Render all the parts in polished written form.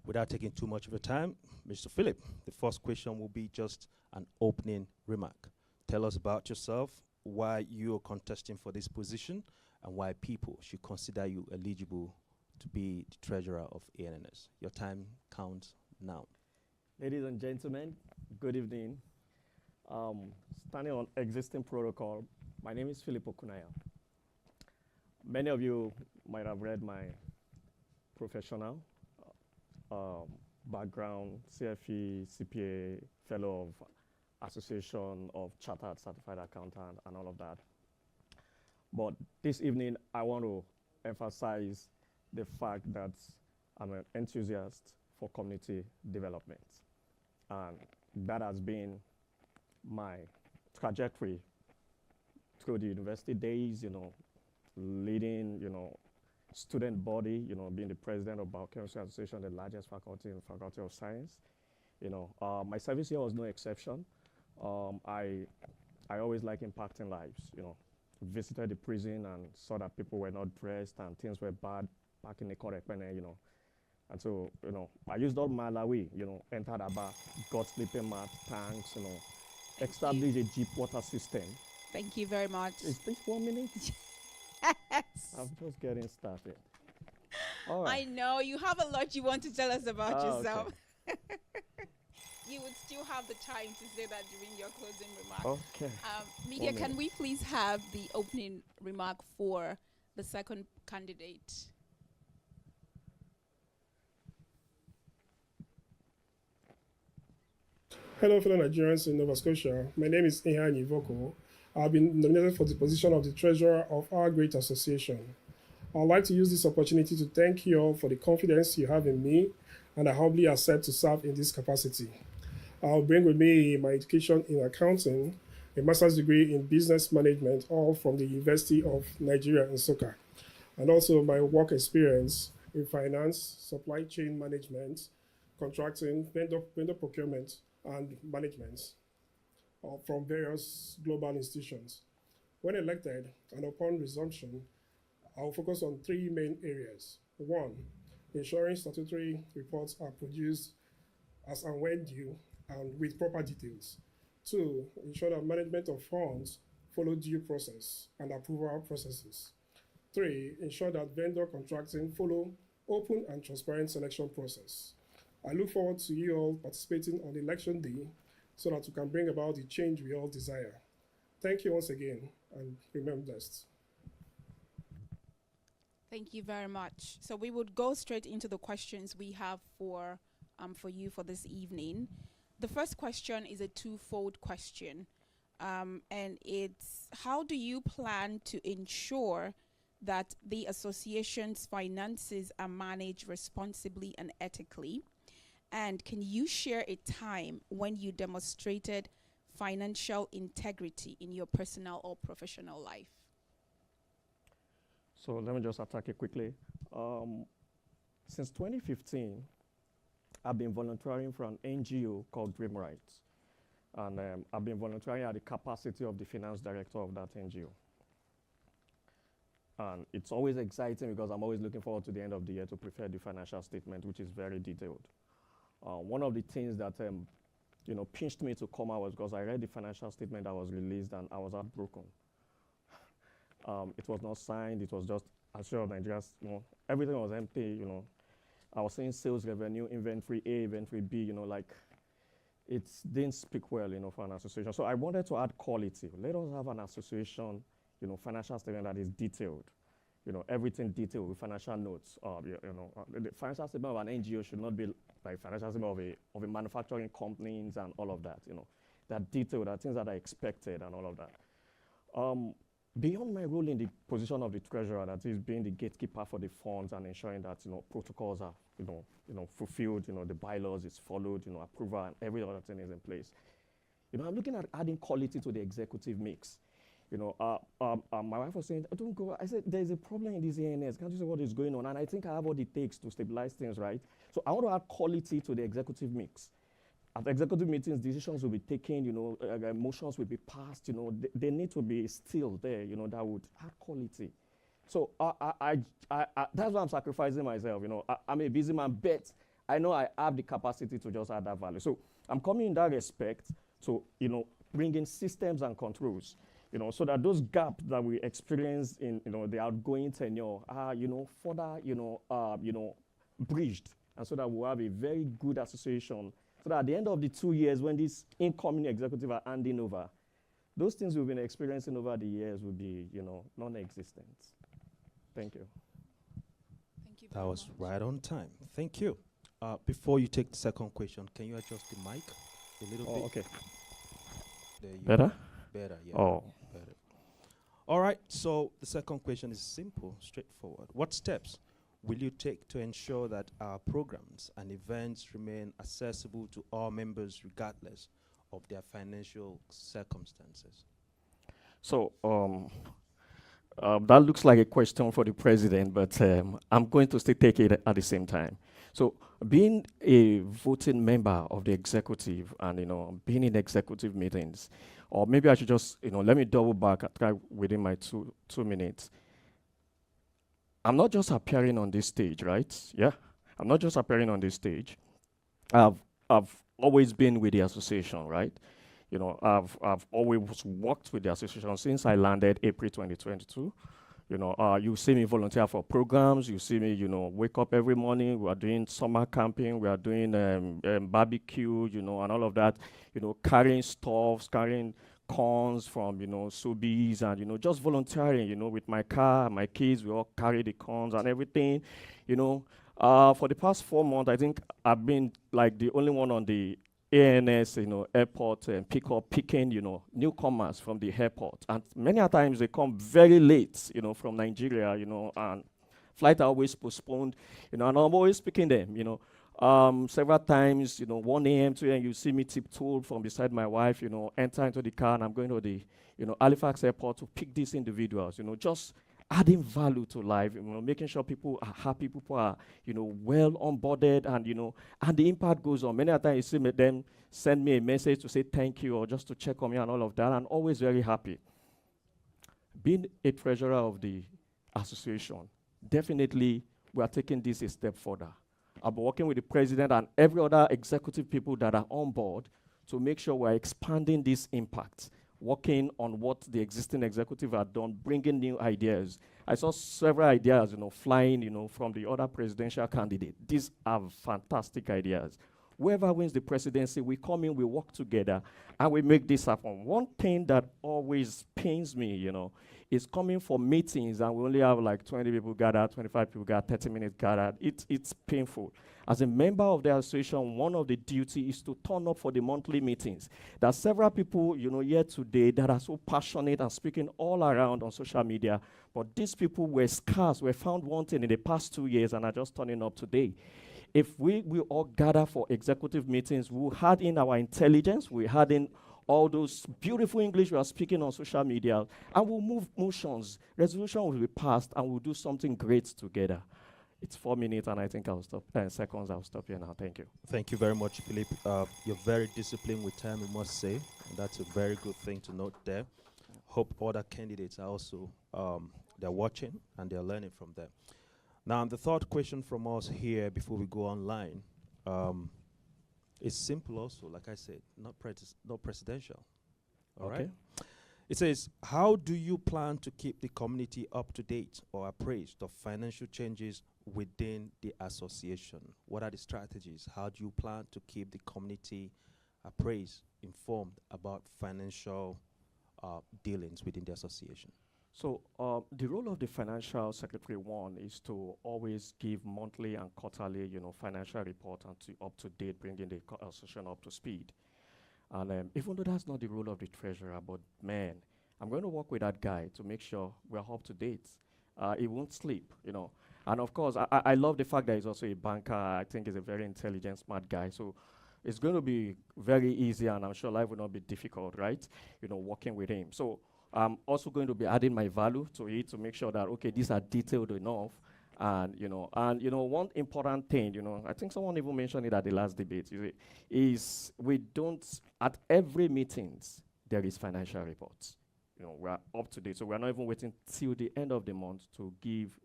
Without taking too much of your time, Mr. Philip, the first question will be just an opening remark. Tell us about yourself, why you are contesting for this position, and why people should consider you eligible to be the treasurer of ANNS. Your time counts now. Ladies and gentlemen, good evening. Standing on existing protocol, my name is Philip Okunaiya. Many of you might have read my professional background, CFE, CPA, fellow of Association of Chartered Certified Accountant and all of that. But this evening, I want to emphasize the fact that I'm an enthusiast for community development. And that has been my trajectory through the university days, leading, student body, being the president of Biochemistry Association, the largest faculty in the Faculty of Science. My service here was no exception. I always like impacting lives, visited the prison and saw that people were not dressed and things were bad back in the Korekpene, And so, I used all my Malawi, entered a bar, got sleeping mat, tanks, established a jeep water system. Thank you very much. Is this 1 minute? Yes. I'm just getting started. All right. I know you have a lot you want to tell us about yourself. Okay. You would still have the time to say that during your closing remark. Okay. Media, can we please have the opening remark for the second candidate? Hello, fellow Nigerians in Nova Scotia. My name is Ihani Voko. I've been nominated for the position of the treasurer of our great association. I'd like to use this opportunity to thank you all for the confidence you have in me, and I humbly accept to serve in this capacity. I'll bring with me my education in accounting, a master's degree in business management, all from the University of Nigeria in Nsukka, and also my work experience in finance, supply chain management, contracting, vendor procurement, and management from various global institutions. When elected and upon resumption, I'll focus on three main areas. One, ensuring statutory reports are produced as and when due and with proper details. Two, ensure that management of funds follow due process and approval processes. Three, ensure that vendor contracting follow open and transparent selection process. I look forward to you all participating on election day so that we can bring about the change we all desire. Thank you once again, and remember best. Thank you very much. So we would go straight into the questions we have for you for this evening. The first question is a twofold question, and it's how do you plan to ensure that the association's finances are managed responsibly and ethically? And can you share a time when you demonstrated financial integrity in your personal or professional life? So let me just attack it quickly. Since 2015, I've been volunteering for an NGO called Dream Rights. And I've been volunteering at the capacity of the finance director of that NGO. And it's always exciting because I'm always looking forward to the end of the year to prepare the financial statement, which is very detailed. One of the things that pinched me to come out was because I read the financial statement that was released and I was heartbroken. It was not signed. It was just assured Nigerians. Everything was empty. I was seeing sales revenue, inventory A, inventory B. It didn't speak well, for an association. So I wanted to add quality. Let us have an association, financial statement that is detailed. Everything detailed with financial notes. The financial statement of an NGO should not be like financial statement of a manufacturing companies and all of that. That detailed, that things that are expected and all of that. Beyond my role in the position of the treasurer, that is being the gatekeeper for the funds and ensuring that protocols are fulfilled, the bylaws is followed, approval and every other thing is in place. I'm looking at adding quality to the executive mix. My wife was saying, don't go. I said, there's a problem in this ANNS. Can't you see what is going on? And I think I have what it takes to stabilize things, right? So I want to add quality to the executive mix. At executive meetings, decisions will be taken, motions will be passed, they need to be still there, that would add quality. So that's why I'm sacrificing myself, I'm a busy man, but I know I have the capacity to just add that value. So I'm coming in that respect to, bring in systems and controls, so that those gaps that we experience in, the outgoing tenure are, further, bridged, and so that we'll have a very good association. So that at the end of the 2 years, when these incoming executives are handing over, those things we've been experiencing over the years will be, non-existent. Thank you. Thank you That very was much. right on time. Thank you. Before you take the second question, can you adjust the mic a little bit? Okay. There you Better? go. Better, yeah. Oh. Better. All right. So the second question is simple, straightforward. What steps will you take to ensure that our programs and events remain accessible to all members regardless of their financial circumstances? So that looks like a question for the president, but I'm going to still take it at the same time. So being a voting member of the executive and, being in executive meetings, or maybe I should just, let me double back within my two minutes. I'm not just appearing on this stage, right? Yeah, I'm not just appearing on this stage. I've always been with the association, right? I've always worked with the association since I landed April 2022. You see me volunteer for programs. You see me, wake up every morning. We are doing summer camping. We are doing barbecue, and all of that. Carrying stuffs, carrying corns from, Sobeys and, just volunteering, with my car, my kids. We all carry the corns and everything, For the past 4 months, I think I've been like the only one on the ANNS, airport and picking, newcomers from the airport. And many a times they come very late, from Nigeria, and flights are always postponed, and I'm always picking them, several times, 1 a.m., 2 a.m., you see me tiptoed from beside my wife, enter into the car, and I'm going to the, Halifax airport to pick these individuals, just adding value to life, making sure people are happy, people are, well onboarded, and the impact goes on. Many a times you see them send me a message to say thank you or just to check on me and all of that, and always very happy. Being a treasurer of the association, definitely we are taking this a step further. I'll be working with the president and every other executive people that are on board to make sure we're expanding this impact, working on what the existing executive have done, bringing new ideas. I saw several ideas, flying, from the other presidential candidate. These are fantastic ideas. Whoever wins the presidency, we come in, we work together, and we make this happen. One thing that always pains me, is coming for meetings, and we only have like 20 people gathered, 25 people gathered, 30 minutes gathered. It's painful. As a member of the association, one of the duties is to turn up for the monthly meetings. There are several people, here today that are so passionate and speaking all around on social media, but these people were scarce, were found wanting in the past 2 years, and are just turning up today. If we all gather for executive meetings, we'll add in our intelligence, we add in all those beautiful English we are speaking on social media, and we'll move motions. Resolution will be passed, and we'll do something great together. It's 4 minutes, and I think I'll stop. 10 seconds, I'll stop here now. Thank you. Thank you very much, Philip. You're very disciplined with time, I must say. And that's a very good thing to note there. Hope other candidates are also they're watching and they're learning from them. Now, the third question from us here before we go online is simple also, like I said, not presidential. All right. It says, how do you plan to keep the community up to date or appraised of financial changes within the association? What are the strategies? How do you plan to keep the community appraised, informed about financial dealings within the association? So the role of the financial secretary, one, is to always give monthly and quarterly, financial report and to up to date, bringing the association up to speed. And even though that's not the role of the treasurer, but man, I'm going to work with that guy to make sure we're up to date. He won't sleep, And of course, I love the fact that he's also a banker. I think he's a very intelligent, smart guy. So it's going to be very easy, and I'm sure life will not be difficult, right? Working with him. So I'm also going to be adding my value to it to make sure that, okay, these are detailed enough. And, one important thing, I think someone even mentioned it at the last debate, is we don't, at every meetings, there is financial reports. we are up to date. So we are not even waiting till the end of the month to give,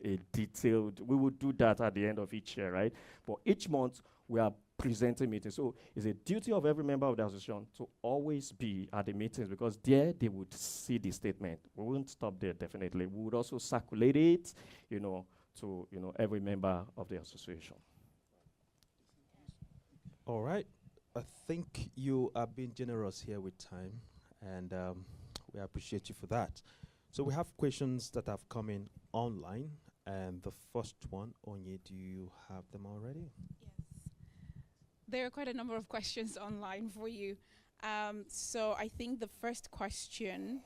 a detailed. We will do that at the end of each year, right? But each month we are presenting meetings. So it's a duty of every member of the association to always be at the meetings, because there they would see the statement. We won't stop there, definitely. We would also circulate it, to every member of the association. All right. I think you are being generous here with time, and we appreciate you for that. So we have questions that have come in online, and the first one, Onye, do you have them already? Yes. There are quite a number of questions online for you. So I think the first question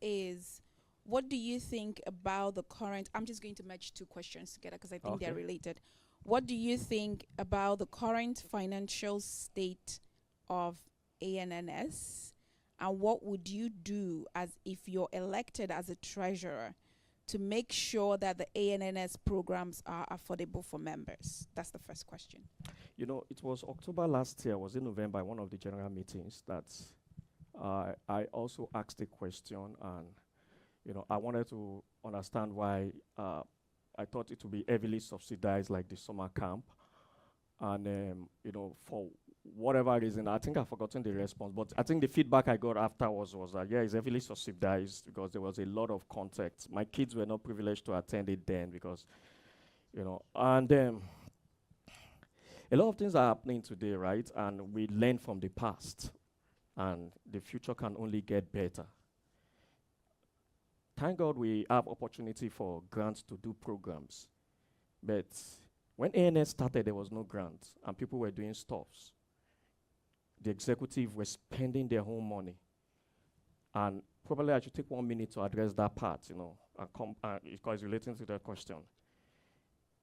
is, what do you think about the current, I'm just going to merge two questions together because I think they're related. What do you think about the current financial state of ANNS? And what would you do as if you're elected as a treasurer to make sure that the ANNS programs are affordable for members? That's the first question. It was October last year, was in November, one of the general meetings, that I also asked a question, and I wanted to understand why I thought it would be heavily subsidized like the summer camp. And, for whatever reason, I think I've forgotten the response, but I think the feedback I got afterwards was that, it's heavily subsidized because there was a lot of contact. My kids were not privileged to attend it then because, and a lot of things are happening today, right? And we learn from the past, and the future can only get better. Thank God we have opportunity for grants to do programs. But when ANNS started, there was no grant, and people were doing stuffs. The executive were spending their own money. And probably I should take 1 minute to address that part, because it's relating to that question.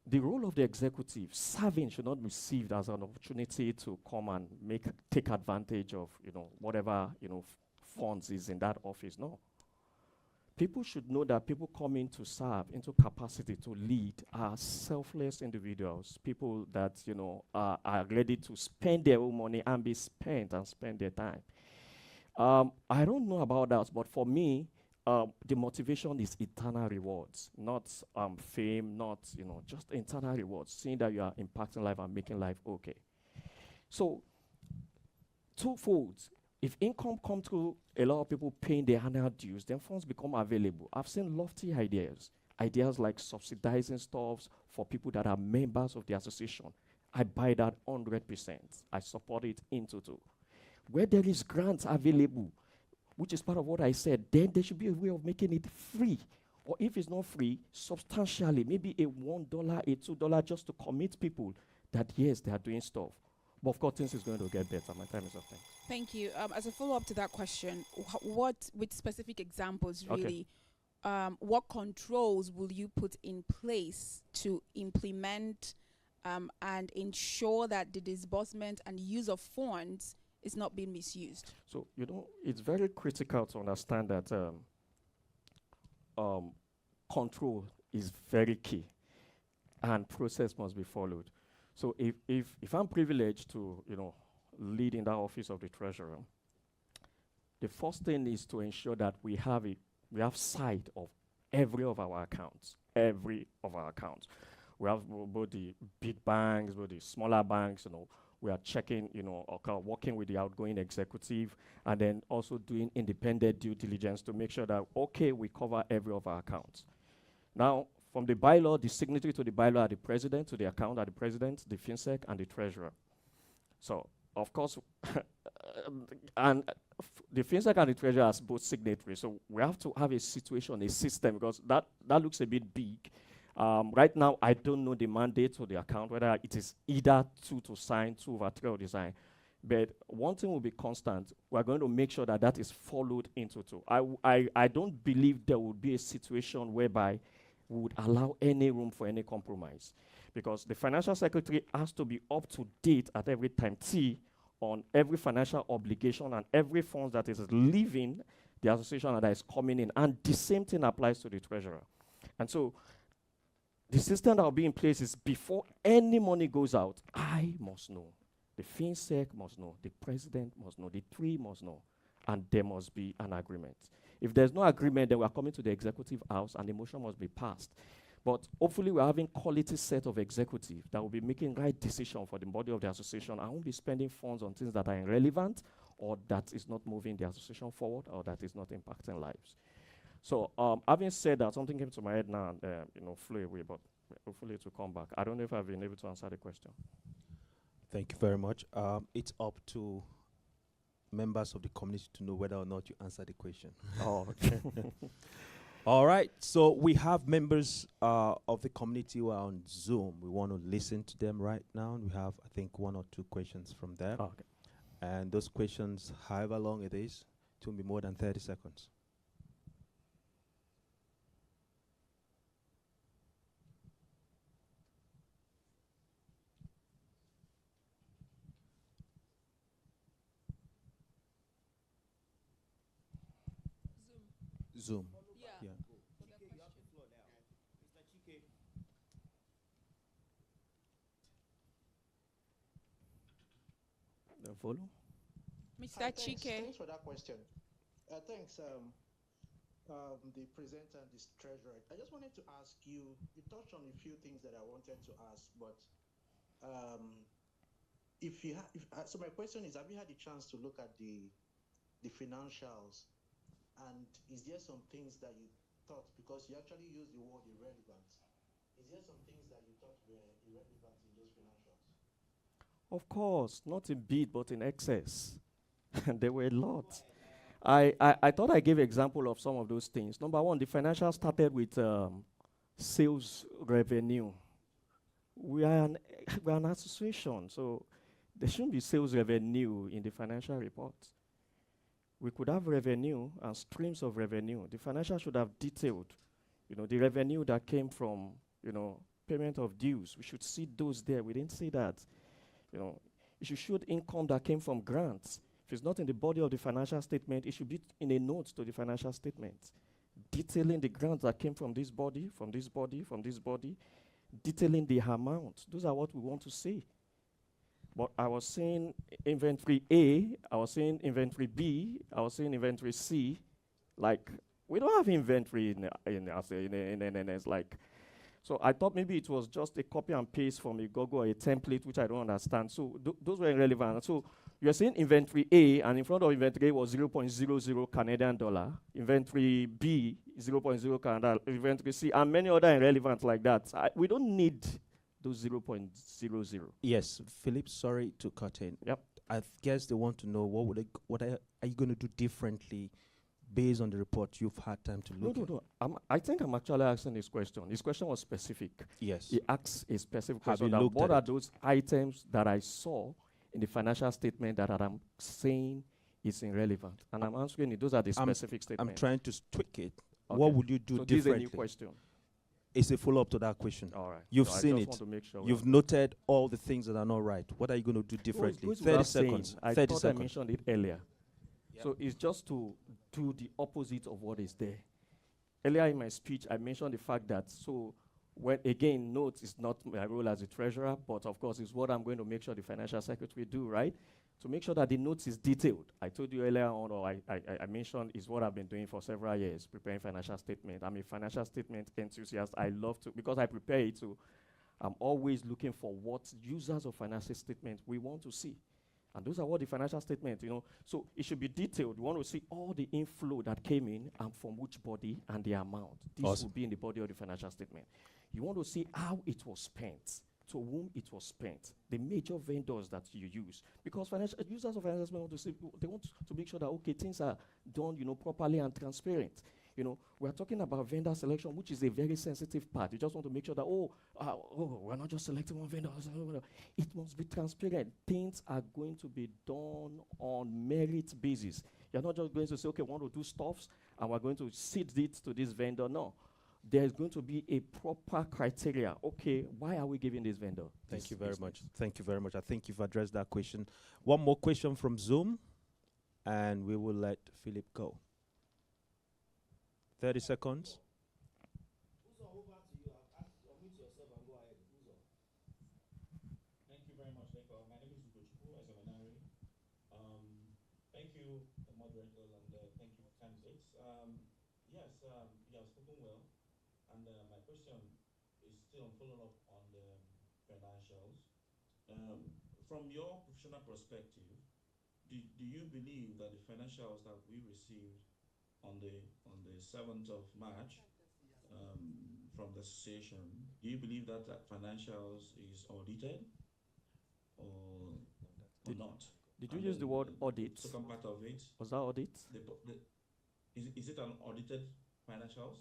The role of the executive, serving, should not be received as an opportunity to come and take advantage of, whatever, funds is in that office. No. People should know that people come in to serve, into capacity to lead, are selfless individuals, people that, are ready to spend their own money and be spent and spend their time. I don't know about that, but for me, the motivation is eternal rewards, not fame, not, just eternal rewards, seeing that you are impacting life and making life okay. So, twofold. If income comes through a lot of people paying their annual dues, then funds become available. I've seen lofty ideas like subsidizing stuff for people that are members of the association. I buy that 100%. I support it into two. Where there is grants available, which is part of what I said, then there should be a way of making it free. Or if it's not free, substantially, maybe a $1, a $2, just to commit people that, yes, they are doing stuff. But of course, things is going to get better. My time is up. Thank you. As a follow-up to that question, what, with specific examples, really, what controls will you put in place to implement and ensure that the disbursement and use of funds is not being misused? So, it's very critical to understand that control is very key, and process must be followed. So if I'm privileged to, lead in that office of the treasurer, the first thing is to ensure that we have sight of every of our accounts. We have both the big banks, both the smaller banks, we are checking, working with the outgoing executive, and then also doing independent due diligence to make sure that, we cover every of our accounts. Now, from the bylaw, the signatory to the bylaw are the president, to the account are the president, the FinSec, and the treasurer. So, of course, and the FinSec and the treasurer are both signatories. So we have to have a situation, a system, because that looks a bit big. Right now, I don't know the mandate of the account, whether it is either 2 to sign, 2/3 to sign. But one thing will be constant. We're going to make sure that is followed into 2. I don't believe there would be a situation whereby we would allow any room for any compromise, because the financial secretary has to be up to date at every time on every financial obligation and every fund that is leaving the association and that is coming in, and the same thing applies to the treasurer. And so the system that will be in place is, before any money goes out, I must know The FinSec must know, the president must know, the three must know, and there must be an agreement. If there's no agreement, then we're coming to the executive house and the motion must be passed. But hopefully we're having quality set of executives that will be making right decision for the body of the association. I won't be spending funds on things that are irrelevant or that is not moving the association forward or that is not impacting lives. So having said that, something came to my head now and flew away, but hopefully it will come back. I don't know if I've been able to answer the question. Thank you very much. It's up to members of the community to know whether or not you answer the question. Oh, okay. All right. So we have members of the community who are on Zoom. We want to listen to them right now. We have, I think, 1 or 2 questions from them. Oh, okay. And those questions, however long it is, it will be more than 30 seconds. Zoom. Yeah. Follow? Mr. Hi, Chike. thanks for that question. Thanks, the presenter and this treasurer. I just wanted to ask you, you touched on a few things that I wanted to ask, but so my question is, have you had a chance to look at the financials, and is there some things that you thought, because you actually used the word irrelevant, is there some things that you thought were irrelevant in those financials? Of course, not in bid, but in excess. There were a lot. I thought I gave example of some of those things. Number one, the financial started with sales revenue. We are an association, so there shouldn't be sales revenue in the financial report. We could have revenue and streams of revenue. The financial should have detailed, the revenue that came from, payment of dues. We should see those there. We didn't see that. It should show income that came from grants. If it's not in the body of the financial statement, it should be in a note to the financial statement, detailing the grants that came from this body, from this body, from this body, detailing the amount. Those are what we want to see. But I was saying inventory A, I was saying inventory B, I was saying inventory C. Like, we don't have inventory in ANNS. Like, so I thought maybe it was just a copy and paste from a Google or a template, which I don't understand. So those were irrelevant. So you're saying inventory A, and in front of inventory A was 0.00 Canadian dollar. Inventory B, 0.0 Canadian, inventory C, and many other irrelevant like that. We don't need those 0.00. Yes, Philip, sorry to cut in. Yep. I guess they want to know what are you going to do differently based on the report you've had time to look at? No. I think I'm actually asking this question. This question was specific. Yes. He asks a specific Have question. you looked What at are it? those items that I saw in the financial statement that I'm saying is irrelevant? And I'm answering it. Those are the specific statements. I'm trying to tweak it. Okay. What would you do so this is a differently? new question. It's a follow-up to that question. All right. You've So I seen just it. want to make sure You've noted all the things that are not right. What are you going to do differently? Goes 30 without seconds. saying. I 30 thought seconds. I mentioned it earlier. Yep. So it's just to do the opposite of what is there. Earlier in my speech, I mentioned the fact that, so when again, note is not my role as a treasurer, but of course it's what I'm going to make sure the financial secretary do, right? To make sure that the notes is detailed. I told you earlier on, or I mentioned, is what I've been doing for several years, preparing financial statement. I'm a financial statement enthusiast. I love to, because I prepare it, so I'm always looking for what users of financial statement we want to see. And those are what the financial statement, So it should be detailed. We want to see all the inflow that came in and from which body and the amount. This Awesome. will be in the body of the financial statement. You want to see how it was spent, to whom it was spent, the major vendors that you use. Because financial users of financial statement want to see, they want to make sure that, okay, things are done, properly and transparent. We're talking about vendor selection, which is a very sensitive part. You just want to make sure that, we're not just selecting one vendor. It must be transparent. Things are going to be done on merit basis. You're not just going to say, okay, we want to do stuffs, and we're going to seed it to this vendor. No. There's going to be a proper criteria. Okay, why are we giving this vendor? Thank you very much. Thank you very much. I think you've addressed that question. One more question from Zoom, and we will let Philip go. 30 seconds. Thank you very much. My name is Ugochukwu Ezemanari. Thank you, the moderators, and thank you, candidates. Yes, you have spoken well, and my question is still following up on the financials. From your professional perspective, do you believe that the financials that we received on the 7th of March from the association, do you believe that financials is audited or not? Did you use the word audit? The second part of it. Was that audit? Is it an audited financials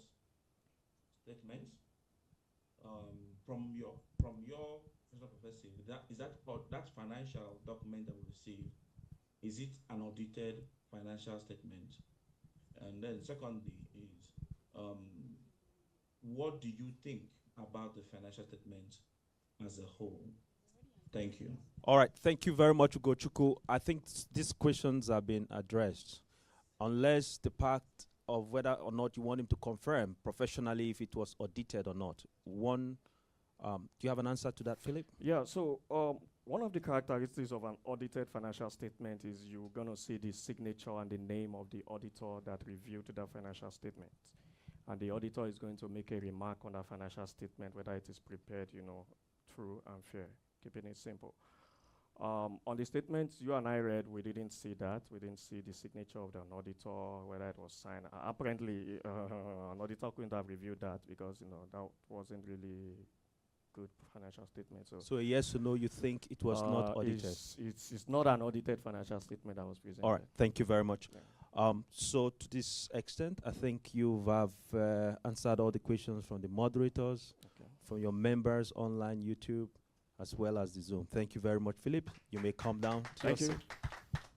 statement? From your personal perspective, that financial document that we received, is it an audited financial statement? And then secondly is, what do you think about the financial statement as a whole? Thank you. All right. Thank you very much, Ugochukwu. I think these questions have been addressed. Unless the part of whether or not you want him to confirm professionally if it was audited or not. Do you have an answer to that, Philip? Yeah, so one of the characteristics of an audited financial statement is you're going to see the signature and the name of the auditor that reviewed the financial statement. And the auditor is going to make a remark on that financial statement, whether it is prepared, true and fair, keeping it simple. On the statements you and I read, we didn't see that. We didn't see the signature of the auditor, whether it was signed. Apparently, an auditor couldn't have reviewed that because, that wasn't really good financial statement. So a yes or no, you think it was not audited? It's not an audited financial statement that was presented. All right, thank you very much. Yeah. So to this extent, I think you have answered all the questions from the moderators, from your members online, YouTube, as well as the Zoom. Thank you very much, Philip. You may come down. Thank you.